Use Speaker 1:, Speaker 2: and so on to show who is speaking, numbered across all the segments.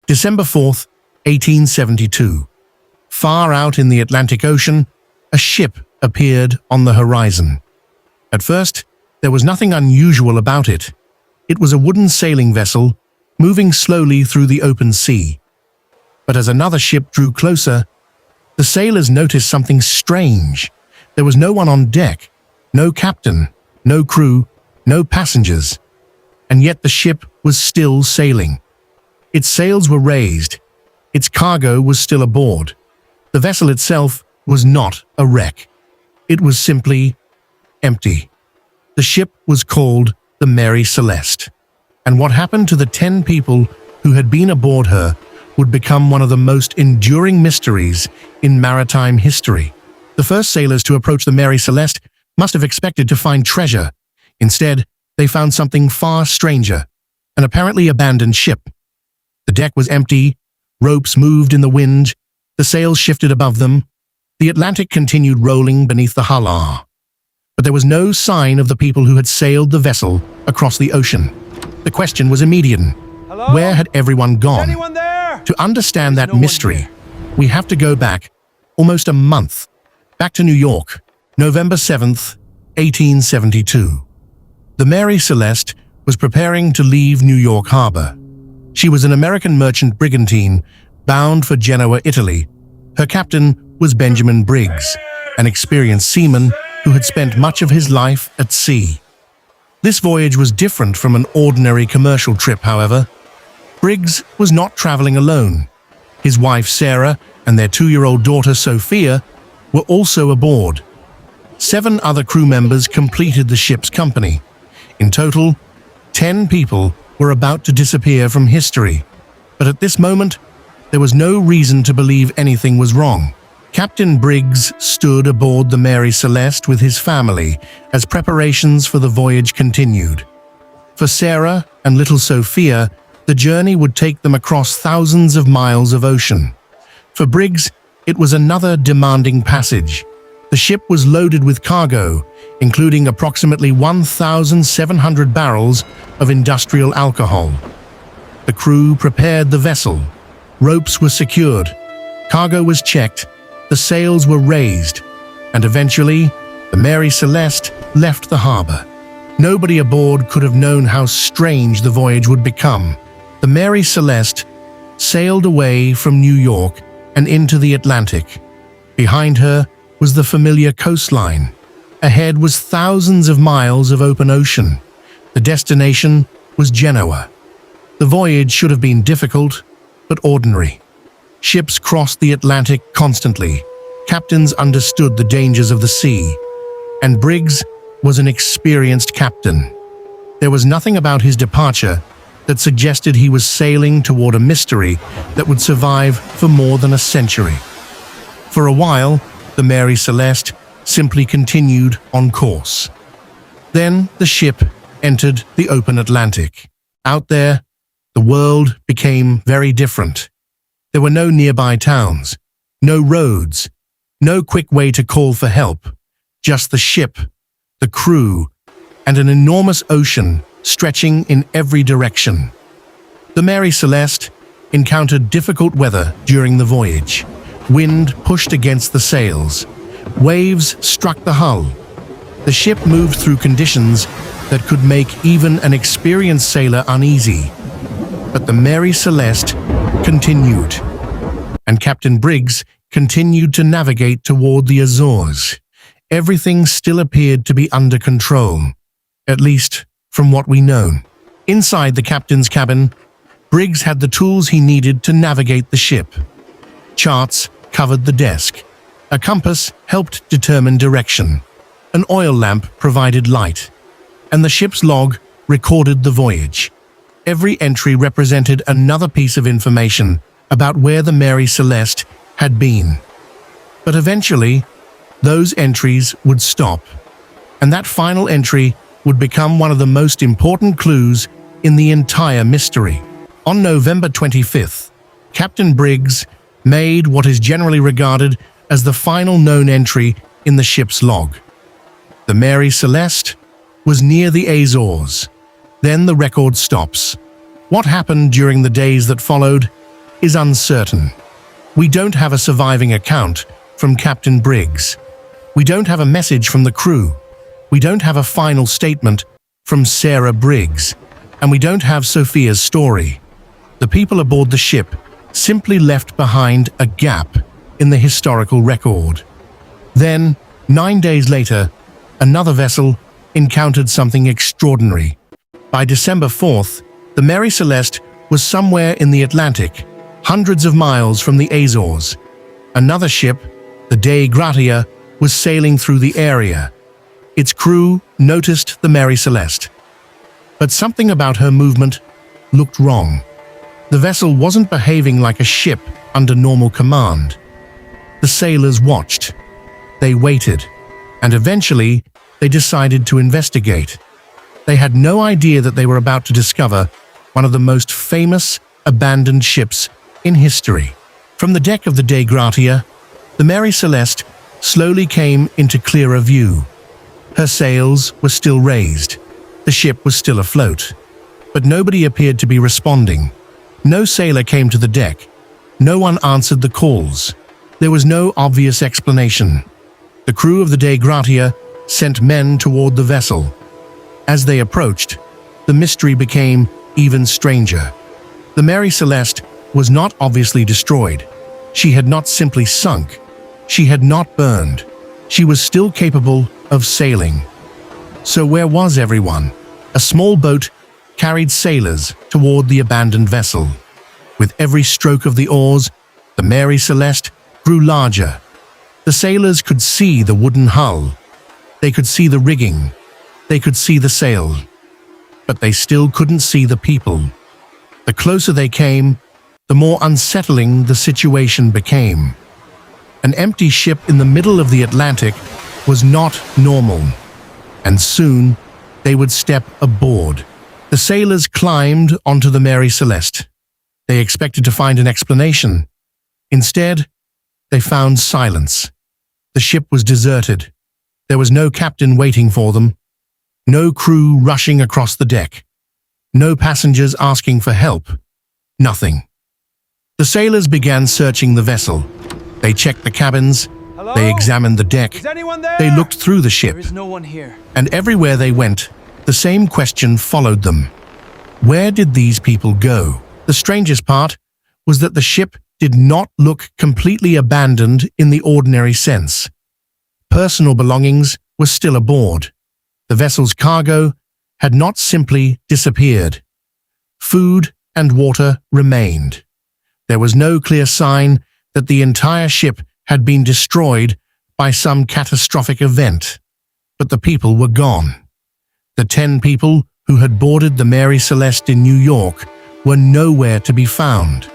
Speaker 1: December 4th, 1872. Far out in the Atlantic Ocean, a ship appeared on the horizon. At first, there was nothing unusual about it. It was a wooden sailing vessel, moving slowly through the open sea. But as another ship drew closer, the sailors noticed something strange. There was no one on deck, no captain, no crew, no passengers. And yet the ship was still sailing. Its sails were raised. Its cargo was still aboard. The vessel itself was not a wreck. It was simply empty. The ship was called the Mary Celeste. And what happened to the 10 people who had been aboard her would become one of the most enduring mysteries in maritime history. The first sailors to approach the Mary Celeste must have expected to find treasure. Instead, they found something far stranger, an apparently abandoned ship. The deck was empty, ropes moved in the wind, the sails shifted above them. The Atlantic continued rolling beneath the hull. But there was no sign of the people who had sailed the vessel across the ocean. The question was immediate.
Speaker 2: Hello?
Speaker 1: Where had everyone gone?
Speaker 2: Is anyone there?
Speaker 1: To understand
Speaker 2: There's
Speaker 1: that
Speaker 2: no
Speaker 1: mystery,
Speaker 2: one here.
Speaker 1: we have to go back almost a month, back to New York, November 7th, 1872. The Mary Celeste was preparing to leave New York Harbor. She was an American merchant brigantine bound for Genoa, Italy. Her captain was Benjamin Briggs, an experienced seaman who had spent much of his life at sea. This voyage was different from an ordinary commercial trip, however. Briggs was not traveling alone. His wife Sarah and their 2-year-old daughter Sophia were also aboard. 7 other crew members completed the ship's company. In total, 10 people were about to disappear from history. But at this moment, there was no reason to believe anything was wrong. Captain Briggs stood aboard the Mary Celeste with his family as preparations for the voyage continued. For Sarah and little Sophia, the journey would take them across thousands of miles of ocean. For Briggs, it was another demanding passage. The ship was loaded with cargo, including approximately 1,700 barrels of industrial alcohol. The crew prepared the vessel. Ropes were secured. Cargo was checked. The sails were raised. And eventually, the Mary Celeste left the harbor. Nobody aboard could have known how strange the voyage would become. The Mary Celeste sailed away from New York and into the Atlantic. Behind her was the familiar coastline. Ahead was thousands of miles of open ocean. The destination was Genoa. The voyage should have been difficult, but ordinary. Ships crossed the Atlantic constantly. Captains understood the dangers of the sea. And Briggs was an experienced captain. There was nothing about his departure that suggested he was sailing toward a mystery that would survive for more than a century. For a while, the Mary Celeste simply continued on course. Then the ship entered the open Atlantic. Out there, the world became very different. There were no nearby towns, no roads, no quick way to call for help, just the ship, the crew, and an enormous ocean stretching in every direction. The Mary Celeste encountered difficult weather during the voyage. Wind pushed against the sails. Waves struck the hull. The ship moved through conditions that could make even an experienced sailor uneasy. But the Mary Celeste continued, and Captain Briggs continued to navigate toward the Azores. Everything still appeared to be under control, at least from what we know. Inside the captain's cabin, Briggs had the tools he needed to navigate the ship. Charts covered the desk. A compass helped determine direction. An oil lamp provided light. And the ship's log recorded the voyage. Every entry represented another piece of information about where the Mary Celeste had been. But eventually, those entries would stop. And that final entry would become one of the most important clues in the entire mystery. On November 25th, Captain Briggs made what is generally regarded as the final known entry in the ship's log. The Mary Celeste was near the Azores. Then the record stops. What happened during the days that followed is uncertain. We don't have a surviving account from Captain Briggs. We don't have a message from the crew. We don't have a final statement from Sarah Briggs. And we don't have Sophia's story. The people aboard the ship simply left behind a gap in the historical record. Then, 9 days later, another vessel encountered something extraordinary. By December 4th, the Mary Celeste was somewhere in the Atlantic, hundreds of miles from the Azores. Another ship, the Dei Gratia, was sailing through the area. Its crew noticed the Mary Celeste. But something about her movement looked wrong. The vessel wasn't behaving like a ship under normal command. The sailors watched. They waited. And eventually, they decided to investigate. They had no idea that they were about to discover one of the most famous abandoned ships in history. From the deck of the Dei Gratia, the Mary Celeste slowly came into clearer view. Her sails were still raised. The ship was still afloat. But nobody appeared to be responding. No sailor came to the deck. No one answered the calls. There was no obvious explanation. The crew of the Dei Gratia sent men toward the vessel. As they approached, the mystery became even stranger. The Mary Celeste was not obviously destroyed. She had not simply sunk. She had not burned. She was still capable of sailing. So where was everyone? A small boat carried sailors toward the abandoned vessel. With every stroke of the oars, the Mary Celeste grew larger. The sailors could see the wooden hull. They could see the rigging. They could see the sail. But they still couldn't see the people. The closer they came, the more unsettling the situation became. An empty ship in the middle of the Atlantic was not normal. And soon, they would step aboard. The sailors climbed onto the Mary Celeste. They expected to find an explanation. Instead, they found silence. The ship was deserted. There was no captain waiting for them. No crew rushing across the deck. No passengers asking for help. Nothing. The sailors began searching the vessel. They checked the cabins.
Speaker 2: Hello?
Speaker 1: They examined the deck.
Speaker 2: Is anyone there?
Speaker 1: They looked through the ship.
Speaker 2: There is no one here.
Speaker 1: And everywhere they went, the same question followed them. Where did these people go? The strangest part was that the ship did not look completely abandoned in the ordinary sense. Personal belongings were still aboard. The vessel's cargo had not simply disappeared. Food and water remained. There was no clear sign that the entire ship had been destroyed by some catastrophic event. But the people were gone. The 10 people who had boarded the Mary Celeste in New York were nowhere to be found.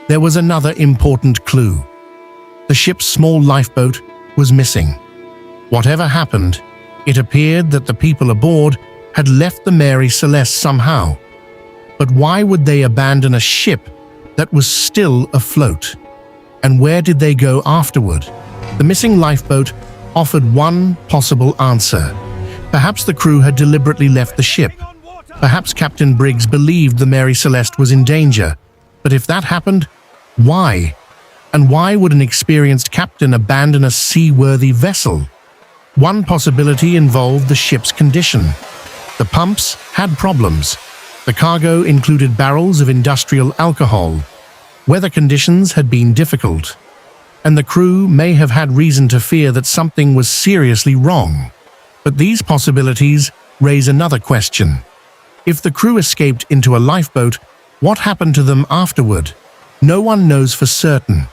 Speaker 1: There was another important clue. The ship's small lifeboat was missing. Whatever happened, it appeared that the people aboard had left the Mary Celeste somehow. But why would they abandon a ship that was still afloat? And where did they go afterward? The missing lifeboat offered one possible answer. Perhaps the crew had deliberately left the ship. Perhaps Captain Briggs believed the Mary Celeste was in danger. But if that happened, why? And why would an experienced captain abandon a seaworthy vessel? One possibility involved the ship's condition. The pumps had problems. The cargo included barrels of industrial alcohol. Weather conditions had been difficult. And the crew may have had reason to fear that something was seriously wrong. But these possibilities raise another question. If the crew escaped into a lifeboat, what happened to them afterward? No one knows for certain.